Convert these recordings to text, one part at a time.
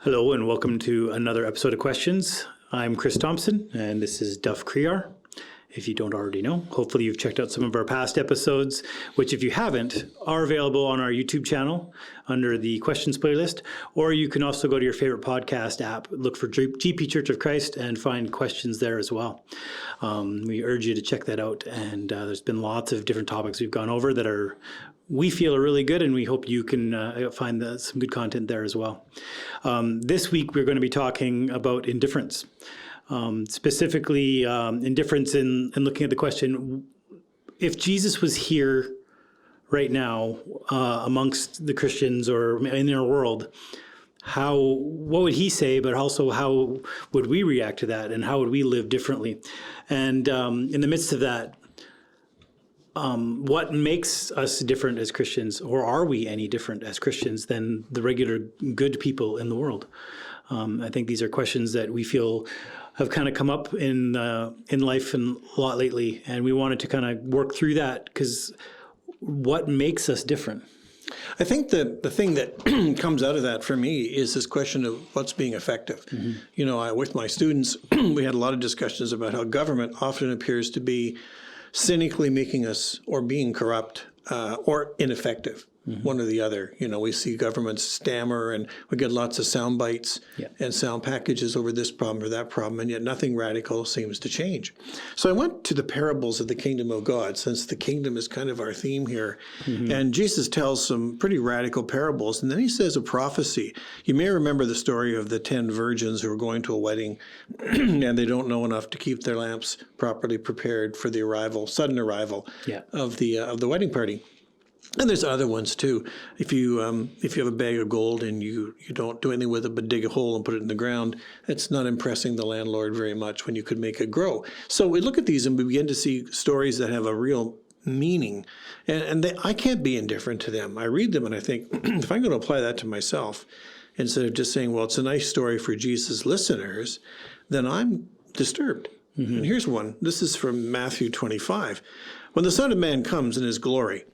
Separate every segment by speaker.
Speaker 1: Hello and welcome to another episode of Questions. I'm Chris Thompson and this is Duff Crear. If you don't already know, hopefully you've checked out some of our past episodes, which if you haven't, are available on our YouTube channel under the Questions playlist, or you can also go to your favorite podcast app, look for GP Church of Christ and find Questions there as well. We urge you to check that out, and there's been lots of different topics we've gone over that we feel are really good, and we hope you can find some good content there as well. This week we're going to be talking about indifference. Specifically, indifference in looking at the question, if Jesus was here right now amongst the Christians or in our world, what would he say, but also how would we react to that, and how would we live differently? And in the midst of that, what makes us different as Christians, or are we any different as Christians than the regular good people in the world? I think these are questions that we feel have kind of come up in life and a lot lately, and we wanted to kind of work through that, because what makes us different?
Speaker 2: I think that the thing that comes out of that for me is this question of what's being effective. Mm-hmm. You know, with my students, we had a lot of discussions about how government often appears to be cynically making us or being corrupt or ineffective. Mm-hmm. One or the other. You know, we see governments stammer, and we get lots of sound bites and sound packages over this problem or that problem, and yet nothing radical seems to change. So I went to the parables of the kingdom of God, since the kingdom is kind of our theme here. Mm-hmm. And Jesus tells some pretty radical parables, and then he says a prophecy. You may remember the story of the 10 virgins who are going to a wedding, and they don't know enough to keep their lamps properly prepared for the sudden arrival of the wedding party. And there's other ones too. If you have a bag of gold and you don't do anything with it but dig a hole and put it in the ground, it's not impressing the landlord very much when you could make it grow. So we look at these and we begin to see stories that have a real meaning, and I can't be indifferent to them. I read them and I think, if I'm going to apply that to myself, instead of just saying, well, it's a nice story for Jesus' listeners, then I'm disturbed. Mm-hmm. And here's one. This is from Matthew 25. When the Son of Man comes in his glory,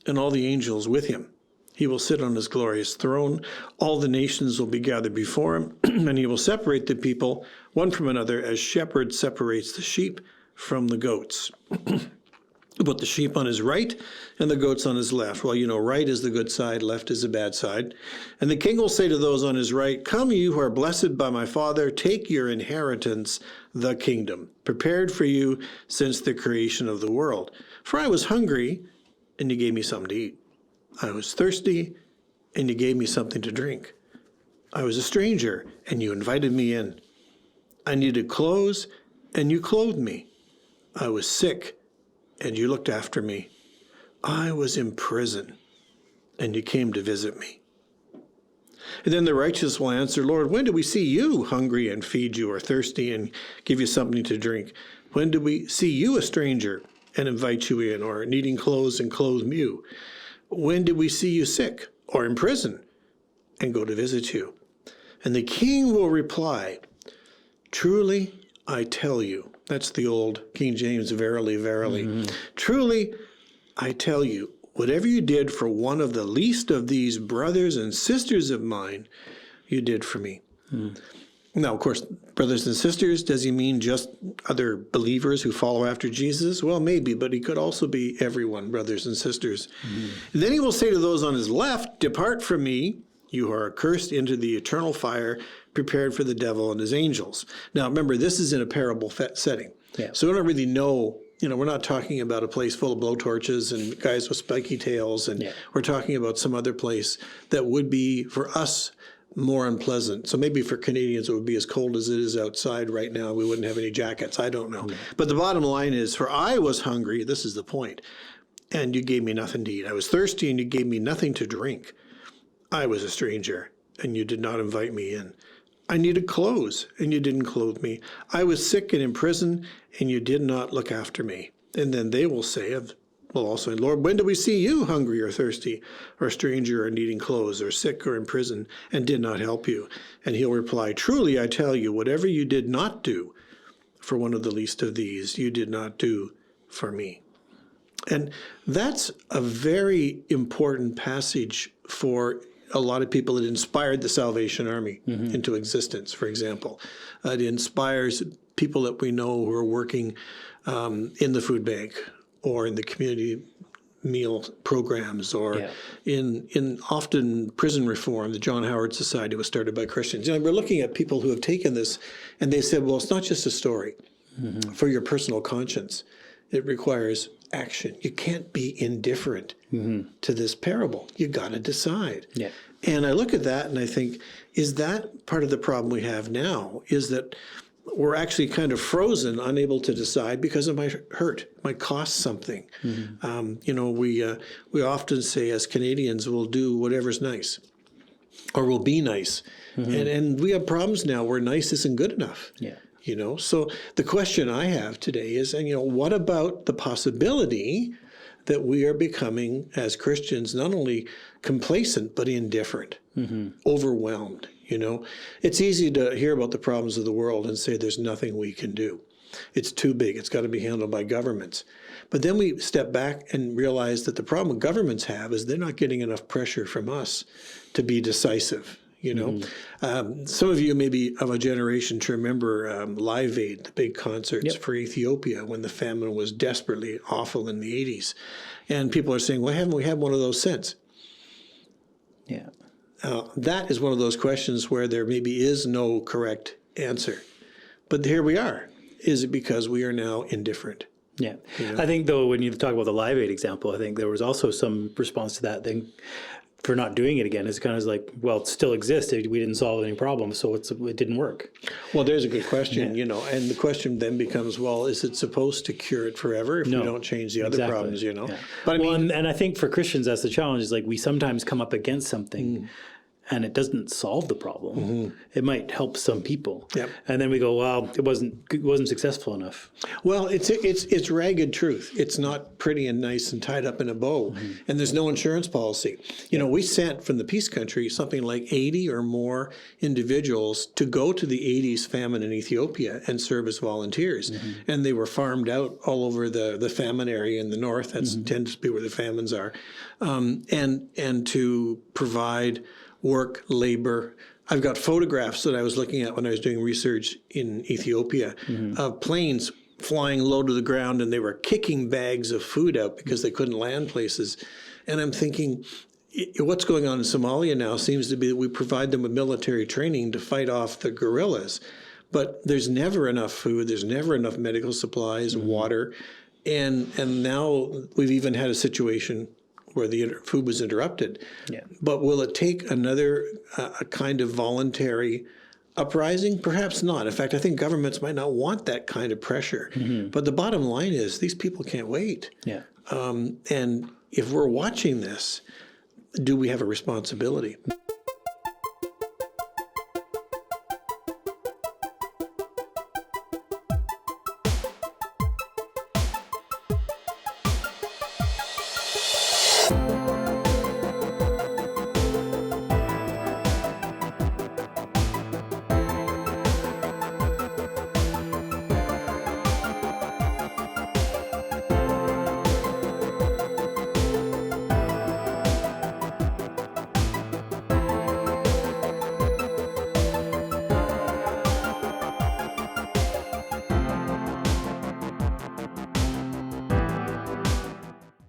Speaker 2: and all the angels with him, he will sit on his glorious throne. All the nations will be gathered before him, and he will separate the people one from another as shepherd separates the sheep from the goats. He'll put the sheep on his right and the goats on his left. Well, you know, right is the good side, left is the bad side. And the king will say to those on his right, "Come, you who are blessed by my Father, take your inheritance, the kingdom, prepared for you since the creation of the world. For I was hungry, and you gave me something to eat. I was thirsty, and you gave me something to drink. I was a stranger, and you invited me in. I needed clothes, and you clothed me. I was sick, and you looked after me. I was in prison, and you came to visit me." And then the righteous will answer, "Lord, when did we see you hungry and feed you, or thirsty and give you something to drink? When did we see you a stranger and invite you in, or needing clothes and clothe you? When did we see you sick or in prison and go to visit you?" And the king will reply, "Truly, I tell you," that's the old King James, verily, verily. Mm-hmm. "Truly, I tell you, whatever you did for one of the least of these brothers and sisters of mine, you did for me." Mm. Now, of course, brothers and sisters, does he mean just other believers who follow after Jesus? Well, maybe, but he could also be everyone, brothers and sisters. Mm-hmm. And then he will say to those on his left, "Depart from me, you who are accursed, into the eternal fire prepared for the devil and his angels." Now, remember, this is in a parable setting. Yeah. So we don't really know, we're not talking about a place full of blowtorches and guys with spiky tails, and we're talking about some other place that would be, for us, more unpleasant. So maybe for Canadians it would be as cold as it is outside right now. We wouldn't have any jackets. I don't know. Yeah. But the bottom line is, "For I was hungry," this is the point, "and you gave me nothing to eat. I was thirsty, and you gave me nothing to drink. I was a stranger, and you did not invite me in. I needed clothes, and you didn't clothe me. I was sick and in prison, and you did not look after me." And then they will say, also, "Lord, when did we see you hungry or thirsty or a stranger or needing clothes or sick or in prison and did not help you?" And he'll reply, "Truly, I tell you, whatever you did not do for one of the least of these, you did not do for me." And that's a very important passage for a lot of people. It inspired the Salvation Army into existence, for example. It inspires people that we know who are working in the food bank or in the community meal programs or in often prison reform. The John Howard Society was started by Christians. You know, we're looking at people who have taken this and they said, well, it's not just a story for your personal conscience. It requires action. You can't be indifferent to this parable. You got to decide. Yeah. And I look at that and I think, is that part of the problem we have now, is that we're actually kind of frozen, unable to decide because it might hurt, it might cost something. You know, we often say as Canadians, we'll do whatever's nice or we'll be nice. And we have problems now where nice isn't good enough. Yeah. You know, so the question I have today is, and you know, what about the possibility that we are becoming, as Christians, not only complacent, but indifferent, overwhelmed? You know, it's easy to hear about the problems of the world and say there's nothing we can do. It's too big. It's got to be handled by governments. But then we step back and realize that the problem governments have is they're not getting enough pressure from us to be decisive. You know, some of you may be of a generation to remember Live Aid, the big concerts for Ethiopia when the famine was desperately awful in the 80s. And people are saying, why haven't we had one of those since? Yeah. That is one of those questions where there maybe is no correct answer. But here we are. Is it because we are now indifferent?
Speaker 1: Yeah. You know? I think, though, when you talk about the Live Aid example, I think there was also some response to that thing for not doing it again. It's kind of like, well, it still existed. We didn't solve any problems, so it didn't work.
Speaker 2: Well, there's a good question, you know, and the question then becomes, well, is it supposed to cure it forever if we don't change the other problems, you know? Yeah. But I mean,
Speaker 1: and I think for Christians, that's the challenge, is like we sometimes come up against something and it doesn't solve the problem. It might help some people. And then we go, well, it wasn't successful enough.
Speaker 2: Well, it's ragged truth. It's not pretty and nice and tied up in a bow. And there's no insurance policy. You know, we sent from the Peace Country something like 80 or more individuals to go to the 80s famine in Ethiopia and serve as volunteers. And they were farmed out all over the famine area in the north. That tends to be where the famines are. And to provide work, labor. I've got photographs that I was looking at when I was doing research in Ethiopia of planes flying low to the ground, and they were kicking bags of food out because they couldn't land places. And I'm thinking, what's going on in Somalia now seems to be that we provide them with military training to fight off the guerrillas. But there's never enough food. There's never enough medical supplies, water. And now we've even had a situation where the food was interrupted. But will it take another kind of voluntary uprising? Perhaps not. In fact, I think governments might not want that kind of pressure. But the bottom line is these people can't wait. And if we're watching this, do we have a responsibility?